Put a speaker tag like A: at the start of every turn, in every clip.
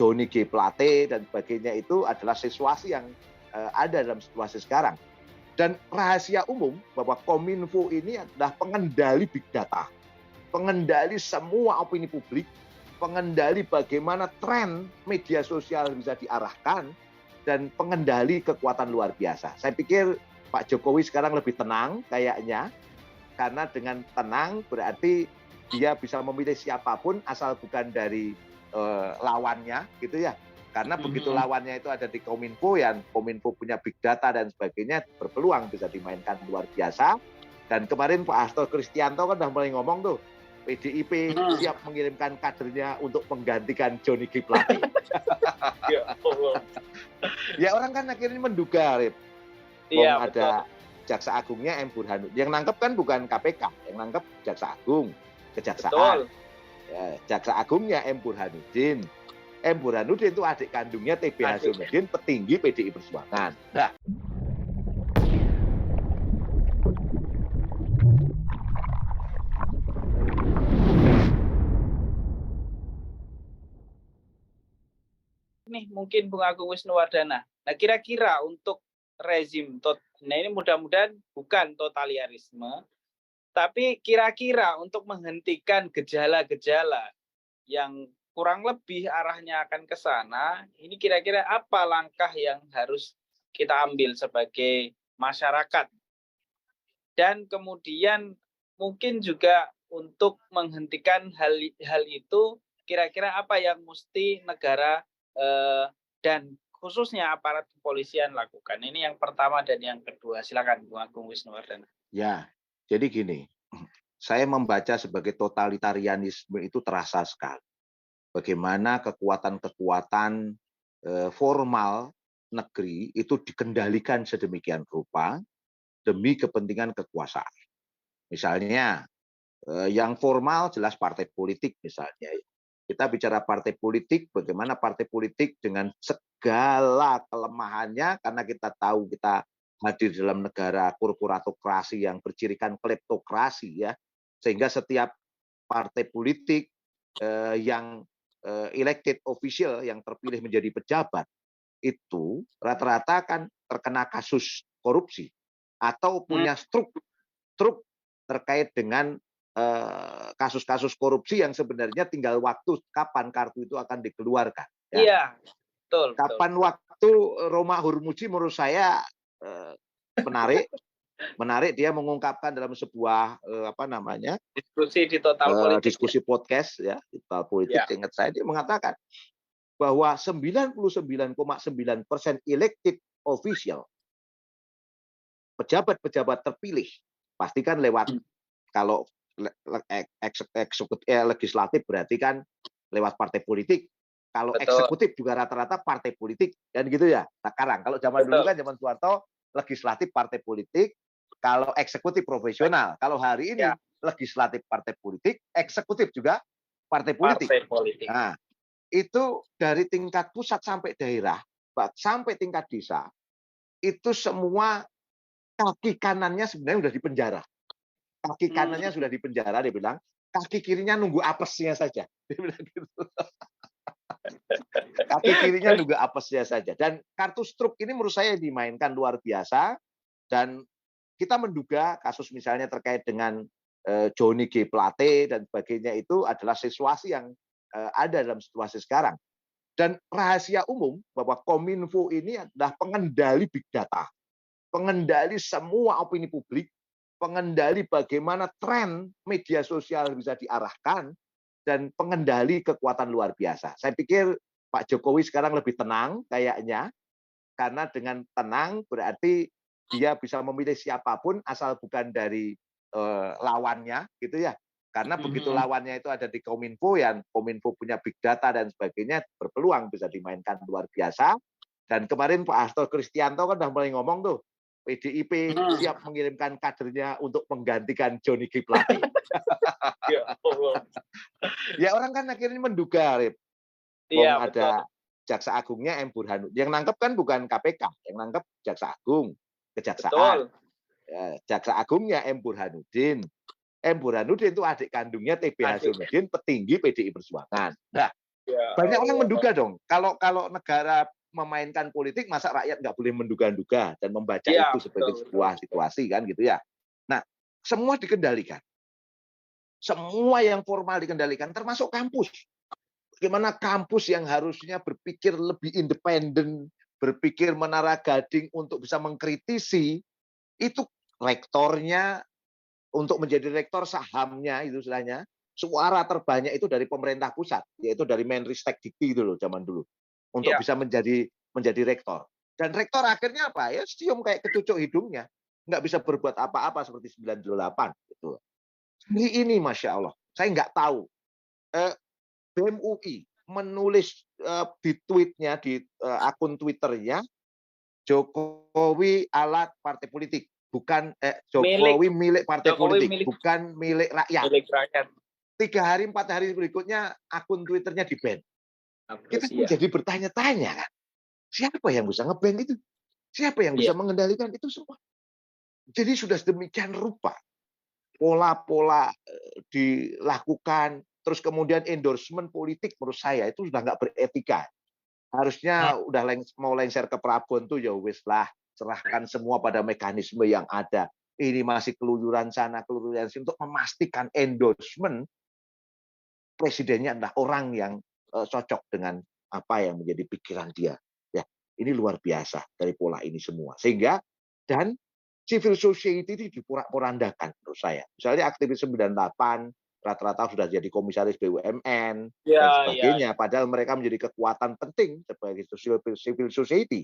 A: Johnny G. Plate dan sebagainya itu adalah sesuatu yang ada dalam situasi sekarang. Dan rahasia umum bahwa Kominfo ini adalah pengendali big data, pengendali semua opini publik, pengendali bagaimana tren media sosial bisa diarahkan, dan pengendali kekuatan luar biasa. Saya pikir Pak Jokowi sekarang lebih tenang kayaknya, karena dengan tenang berarti dia bisa memilih siapapun asal bukan dari lawannya gitu ya. Karena begitu lawannya itu ada di Kominfo, yang Kominfo punya big data dan sebagainya, berpeluang bisa dimainkan luar biasa. Dan kemarin Pak Hasto Kristianto kan udah mulai ngomong tuh, PDIP siap mengirimkan kadernya untuk menggantikan Johnny G. Plate. Ya orang kan akhirnya menduga, Rip.
B: Iya,
A: Ada Jaksa Agungnya M. Burhanuddin. Yang nangkep kan bukan KPK, yang nangkep Jaksa Agung, Kejaksaan. Ya, Jaksa Agungnya M. Burhanuddin. M. Burhanuddin itu adik kandungnya TB Hasanuddin, petinggi PDI Perjuangan. Nah,
B: nih mungkin Bung Agung Wisnuwardana. Nah, kira-kira untuk rezim ini mudah-mudahan bukan totalitarisme, tapi kira-kira untuk menghentikan gejala-gejala yang kurang lebih arahnya akan ke sana, ini kira-kira apa langkah yang harus kita ambil sebagai masyarakat? Dan kemudian mungkin juga untuk menghentikan hal itu, kira-kira apa yang mesti negara dan khususnya aparat kepolisian lakukan? Ini yang pertama dan yang kedua. Silakan Bung Agung Wisnuwardana.
A: ya, jadi gini, saya membaca sebagai totalitarianisme itu terasa sekali. Bagaimana kekuatan-kekuatan formal negeri itu dikendalikan sedemikian rupa demi kepentingan kekuasaan. Misalnya yang formal jelas partai politik misalnya. Kita bicara partai politik, bagaimana partai politik dengan segala kelemahannya, karena kita tahu kita hadir dalam negara korporatokrasi yang bercirikan kleptokrasi ya, sehingga setiap partai politik yang elected official yang terpilih menjadi pejabat itu rata-rata kan terkena kasus korupsi atau punya struk terkait dengan kasus-kasus korupsi yang sebenarnya tinggal waktu kapan kartu itu akan dikeluarkan. Ya.
B: Iya, betul.
A: Kapan waktu Roma Hurmuji menurut saya menarik dia mengungkapkan dalam sebuah
B: diskusi di Total Politik,
A: diskusi podcast ya, Total Politik, ingat saya dia mengatakan bahwa 99,9% elected official, pejabat-pejabat terpilih, pastikan lewat kalau legislatif berarti kan lewat partai politik. Kalau eksekutif juga rata-rata partai politik dan gitu ya. Sekarang kalau zaman dulu kan zaman Soeharto legislatif partai politik, kalau eksekutif profesional. Kalau hari ini legislatif partai politik, eksekutif juga partai politik. Nah, itu dari tingkat pusat sampai daerah, sampai tingkat desa, itu semua kaki kanannya sebenarnya sudah dipenjara. Kaki kanannya sudah dipenjara, dia bilang, kaki kirinya nunggu apesnya saja. Dia bilang gitu. Kaki kirinya nunggu apesnya saja. Dan kartu struk ini menurut saya dimainkan luar biasa. Dan kita menduga kasus misalnya terkait dengan Johnny G. Plate dan sebagainya itu adalah sesuatu yang ada dalam situasi sekarang. Dan rahasia umum bahwa Kominfo ini adalah pengendali big data, pengendali semua opini publik, pengendali bagaimana tren media sosial bisa diarahkan, dan pengendali kekuatan luar biasa. Saya pikir Pak Jokowi sekarang lebih tenang kayaknya, karena dengan tenang berarti dia bisa memilih siapapun asal bukan dari lawannya gitu ya. Karena begitu lawannya itu ada di Kominfo, yang Kominfo punya big data dan sebagainya, berpeluang bisa dimainkan luar biasa. Dan kemarin Pak Hasto Kristianto kan udah mulai ngomong tuh, PDIP siap mengirimkan kadernya untuk menggantikan Johnny G. Plate. Ya orang kan akhirnya menduga, Rip. Ada Jaksa Agungnya M. Burhanuddin. Yang nangkep kan bukan KPK, yang nangkep Jaksa Agung, Kejaksaan. Ya, Jaksa Agungnya M. Burhanuddin. M. Burhanuddin itu adik kandungnya TB Hasanuddin, petinggi PDI Perjuangan. Nah,
B: Ya
A: Banyak orang
B: Allah.
A: menduga dong, kalau kalau negara memainkan politik, masa rakyat nggak boleh menduga-duga dan membaca
B: Iya,
A: itu
B: betul
A: sebagai
B: betul
A: sebuah
B: betul.
A: situasi kan gitu ya. Nah, semua dikendalikan. Semua yang formal dikendalikan, termasuk kampus. Bagaimana kampus yang harusnya berpikir lebih independen, berpikir menara gading untuk bisa mengkritisi, itu rektornya untuk menjadi rektor sahamnya itu istilahnya, suara terbanyak itu dari pemerintah pusat, yaitu dari Menristek Dikti itu loh zaman dulu, untuk
B: Iya.
A: bisa menjadi rektor. Dan rektor akhirnya apa? Ya cium kayak kecucuk hidungnya, nggak bisa berbuat apa-apa seperti 98 gitu. Hari ini Masya Allah, saya nggak tahu. BEM UI menulis di tweetnya, di akun Twitternya, Jokowi alat partai politik, bukan
B: Milik
A: Jokowi milik partai
B: Jokowi,
A: politik,
B: milik
A: bukan milik rakyat.
B: milik rakyat.
A: 3 hari 4 hari berikutnya akun Twitternya di-ban. Kita
B: Hapus,
A: pun
B: iya.
A: jadi bertanya-tanya kan, siapa yang bisa nge-ban itu? Siapa yang
B: Iya.
A: bisa mengendalikan itu semua? Jadi sudah sedemikian rupa pola-pola dilakukan, terus kemudian endorsement politik menurut saya itu sudah nggak beretika.
B: Hmm.
A: Harusnya udah mau lengser ke Prabon tuh ya wis lah, serahkan semua pada mekanisme yang ada. Ini masih keluyuran sana, keluyuran sini untuk memastikan endorsement presidennya adalah orang yang cocok dengan apa yang menjadi pikiran dia. Ya, ini luar biasa dari pola ini semua. Sehingga dan civil society ini diporak-porandakan menurut saya. Misalnya aktivis 98 rata-rata sudah jadi komisaris BUMN
B: Iya,
A: dan
B: iya, iya.
A: sebagainya, padahal mereka menjadi kekuatan penting sebagai civil society.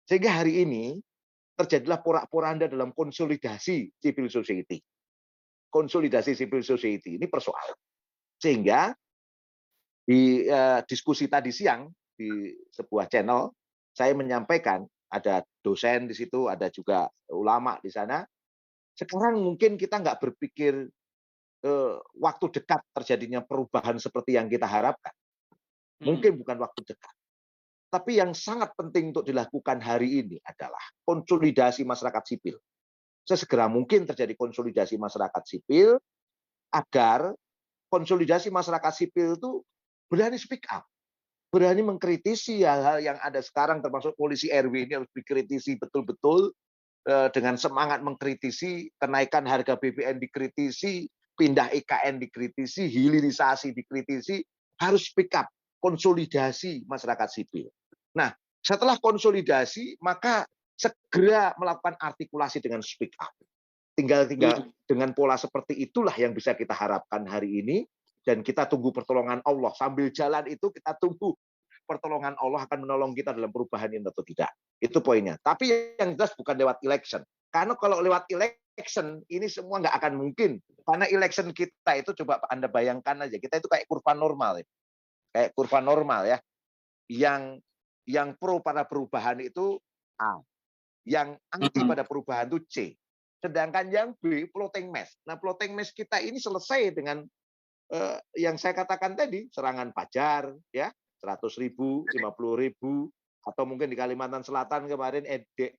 A: Sehingga hari ini terjadilah porak-poranda dalam konsolidasi civil society. Konsolidasi civil society ini persoalan. Sehingga di diskusi tadi siang di sebuah channel, saya menyampaikan ada dosen di situ, ada juga ulama di sana. Sekarang mungkin kita nggak berpikir waktu dekat terjadinya perubahan seperti yang kita harapkan.
B: Hmm.
A: Mungkin bukan waktu dekat. Tapi yang sangat penting untuk dilakukan hari ini adalah konsolidasi masyarakat sipil. Sesegera mungkin terjadi konsolidasi masyarakat sipil agar konsolidasi masyarakat sipil itu berani speak up, berani mengkritisi hal-hal yang ada sekarang, termasuk polisi RW ini harus dikritisi betul-betul, dengan semangat mengkritisi, kenaikan harga BBM dikritisi, pindah IKN dikritisi, hilirisasi dikritisi, harus speak up, konsolidasi masyarakat sipil. Nah, setelah konsolidasi, maka segera melakukan artikulasi dengan speak up. Tinggal
B: Hmm.
A: dengan pola seperti itulah yang bisa kita harapkan hari ini, dan kita tunggu pertolongan Allah. Sambil jalan itu kita tunggu pertolongan Allah akan menolong kita dalam perubahan ini atau tidak. Itu poinnya. Tapi yang jelas bukan lewat election. Karena kalau lewat election, ini semua nggak akan mungkin. Karena election kita itu, coba Anda bayangkan aja, kita itu kayak kurva normal. Ya. Kayak kurva normal ya. Yang pro pada perubahan itu A. Yang anti
B: Hmm.
A: pada perubahan itu C. Sedangkan yang B, floating mass. Nah, floating mass kita ini selesai dengan yang saya katakan tadi, serangan Fajar, ya, 100.000, 50.000, atau mungkin di Kalimantan Selatan kemarin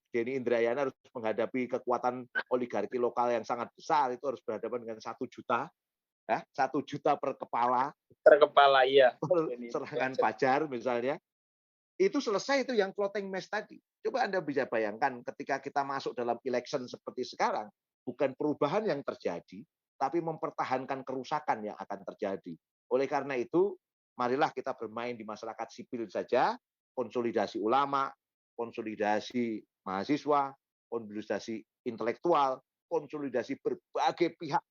A: Denny Indrayana harus menghadapi kekuatan oligarki lokal yang sangat besar, itu harus berhadapan dengan 1 juta, ya, 1 juta per kepala,
B: Terkepala, iya. Ini
A: serangan Fajar misalnya. Itu selesai itu yang floating mass tadi. Coba Anda bisa bayangkan ketika kita masuk dalam election seperti sekarang, bukan perubahan yang terjadi, tapi mempertahankan kerusakan yang akan terjadi. Oleh karena itu, marilah kita bermain di masyarakat sipil saja, konsolidasi ulama, konsolidasi mahasiswa, konsolidasi intelektual, konsolidasi berbagai pihak,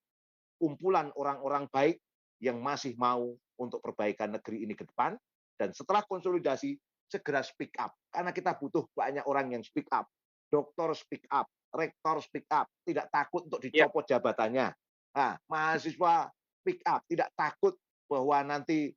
A: kumpulan orang-orang baik yang masih mau untuk perbaikan negeri ini ke depan. Dan setelah konsolidasi, segera speak up. Karena kita butuh banyak orang yang speak up. Dokter speak up, rektor speak up, tidak takut untuk
B: ya.
A: dicopot jabatannya. Nah, mahasiswa speak up, tidak takut bahwa nanti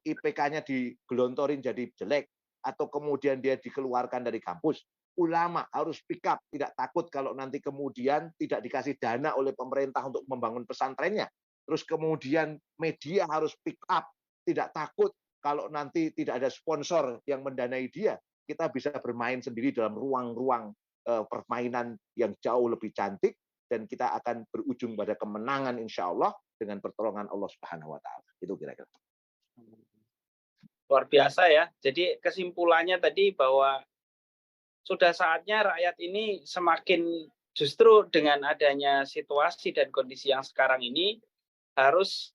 A: IPK-nya digelontorin jadi jelek, atau kemudian dia dikeluarkan dari kampus. Ulama harus speak up, tidak takut kalau nanti kemudian tidak dikasih dana oleh pemerintah untuk membangun pesantrennya. Terus kemudian media harus speak up, tidak takut kalau nanti tidak ada sponsor yang mendanai dia, kita bisa bermain sendiri dalam ruang-ruang permainan yang jauh lebih cantik, dan kita akan berujung pada kemenangan insya Allah dengan pertolongan Allah Subhanahu Wa Taala. Itu kira-kira.
B: luar biasa ya. Jadi kesimpulannya tadi bahwa sudah saatnya rakyat ini semakin justru dengan adanya situasi dan kondisi yang sekarang ini harus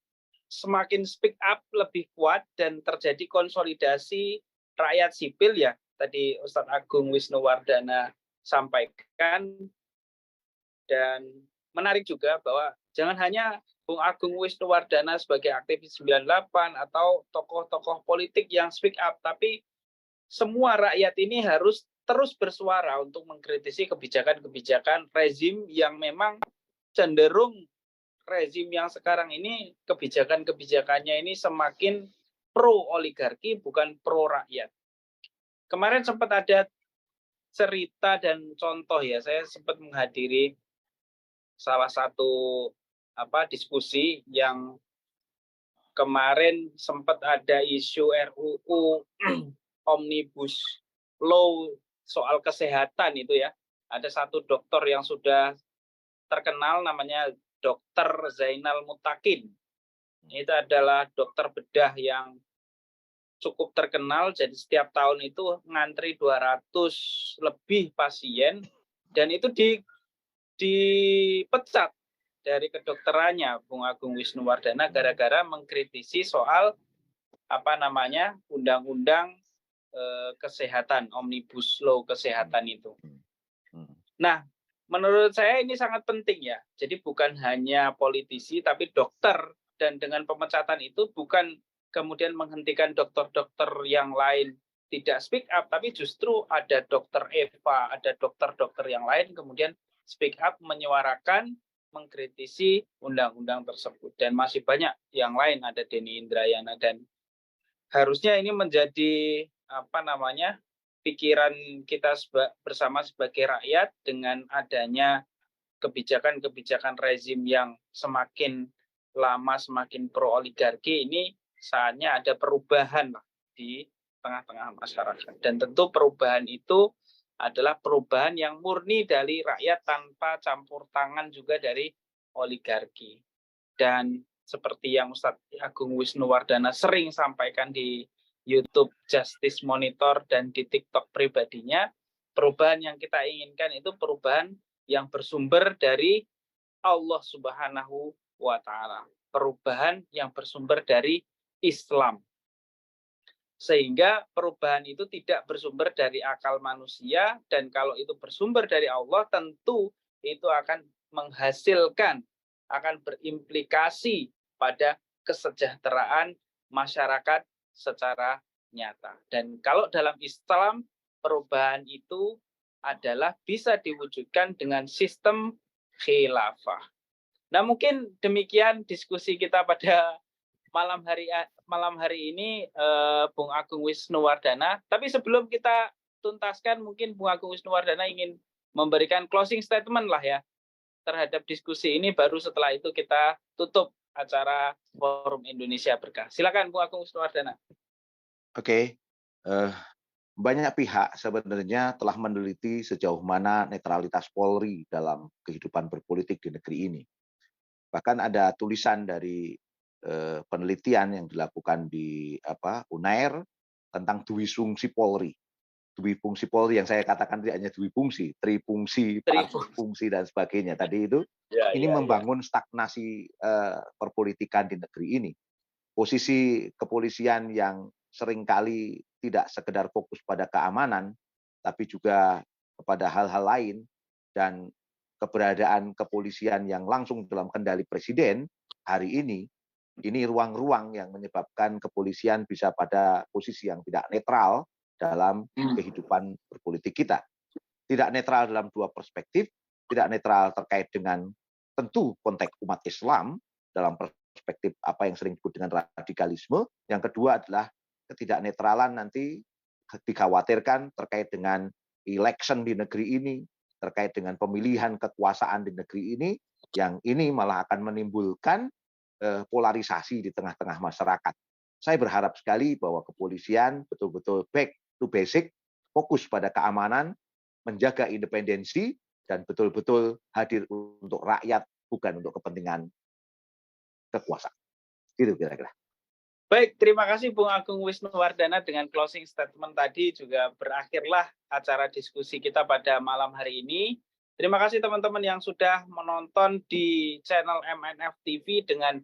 B: semakin speak up lebih kuat dan terjadi konsolidasi rakyat sipil ya. Tadi Ustadz Agung Wisnuwardana sampaikan, dan menarik juga bahwa jangan hanya Bung Agung Wisnuwardana sebagai aktivis 98 atau tokoh-tokoh politik yang speak up, tapi semua rakyat ini harus terus bersuara untuk mengkritisi kebijakan-kebijakan rezim yang memang cenderung rezim yang sekarang ini kebijakan-kebijakannya ini semakin pro oligarki bukan pro rakyat. Kemarin sempat ada cerita dan contoh ya, saya sempat menghadiri salah satu diskusi yang kemarin sempat ada isu RUU Omnibus Law soal kesehatan itu ya. Ada satu dokter yang sudah terkenal namanya Dokter Zainal Mutakin. Itu adalah dokter bedah yang cukup terkenal, jadi setiap tahun itu ngantri 200 lebih pasien, dan itu dipecat dari kedokterannya Bung Agung Wisnuwardana gara-gara mengkritisi soal undang-undang kesehatan, Omnibus Law kesehatan itu. Nah, menurut saya ini sangat penting ya. Jadi bukan hanya politisi tapi dokter, dan dengan pemecatan itu bukan kemudian menghentikan dokter-dokter yang lain tidak speak up, tapi justru ada dokter Eva, ada dokter-dokter yang lain kemudian speak up, menyuarakan, mengkritisi undang-undang tersebut. Dan masih banyak yang lain, ada Denny Indrayana, dan harusnya ini menjadi pikiran kita bersama sebagai rakyat. Dengan adanya kebijakan-kebijakan rezim yang semakin lama semakin pro oligarki, ini saatnya ada perubahan di tengah-tengah masyarakat. Dan tentu perubahan itu adalah perubahan yang murni dari rakyat tanpa campur tangan juga dari oligarki. Dan seperti yang Ustadz Agung Wisnuwardana sering sampaikan di YouTube Justice Monitor dan di TikTok pribadinya, perubahan yang kita inginkan itu perubahan yang bersumber dari Allah Subhanahu wa Ta'ala. Perubahan yang bersumber dari Islam. Sehingga perubahan itu tidak bersumber dari akal manusia, dan kalau itu bersumber dari Allah, tentu itu akan menghasilkan, akan berimplikasi pada kesejahteraan masyarakat secara nyata. Dan kalau dalam Islam, perubahan itu adalah bisa diwujudkan dengan sistem khilafah. Nah, mungkin demikian diskusi kita pada malam hari ini, Bung Agung Wisnuwardana. Tapi sebelum kita tuntaskan, mungkin Bung Agung Wisnuwardana ingin memberikan closing statement lah ya terhadap diskusi ini. Baru setelah itu kita tutup acara Forum Indonesia Berkah. Silakan Bung Agung Wisnuwardana.
A: Oke. Banyak pihak sebenarnya telah meneliti sejauh mana netralitas Polri dalam kehidupan berpolitik di negeri ini. Bahkan ada tulisan dari penelitian yang dilakukan di UNAIR tentang duifungsi Polri. Duifungsi Polri yang saya katakan tidak hanya duifungsi, trifungsi, parfungsi dan sebagainya. Tadi itu ini membangun stagnasi perpolitikan di negeri ini. Posisi kepolisian yang seringkali tidak sekedar fokus pada keamanan, tapi juga kepada hal-hal lain, dan keberadaan kepolisian yang langsung dalam kendali presiden hari ini ruang-ruang yang menyebabkan kepolisian bisa pada posisi yang tidak netral dalam kehidupan berpolitik kita. Tidak netral dalam dua perspektif, tidak netral terkait dengan tentu konteks umat Islam dalam perspektif apa yang sering disebut dengan radikalisme. Yang kedua adalah ketidaknetralan nanti dikhawatirkan terkait dengan election di negeri ini, terkait dengan pemilihan kekuasaan di negeri ini, yang ini malah akan menimbulkan polarisasi di tengah-tengah masyarakat. Saya berharap sekali bahwa kepolisian betul-betul back to basic, fokus pada keamanan, menjaga independensi, dan betul-betul hadir untuk rakyat, bukan untuk kepentingan kekuasaan. Gitu kira-kira.
B: Baik, terima kasih Bung Agung Wisnuwardana. Dengan closing statement tadi juga berakhirlah acara diskusi kita pada malam hari ini. Terima kasih teman-teman yang sudah menonton di channel MNF TV dengan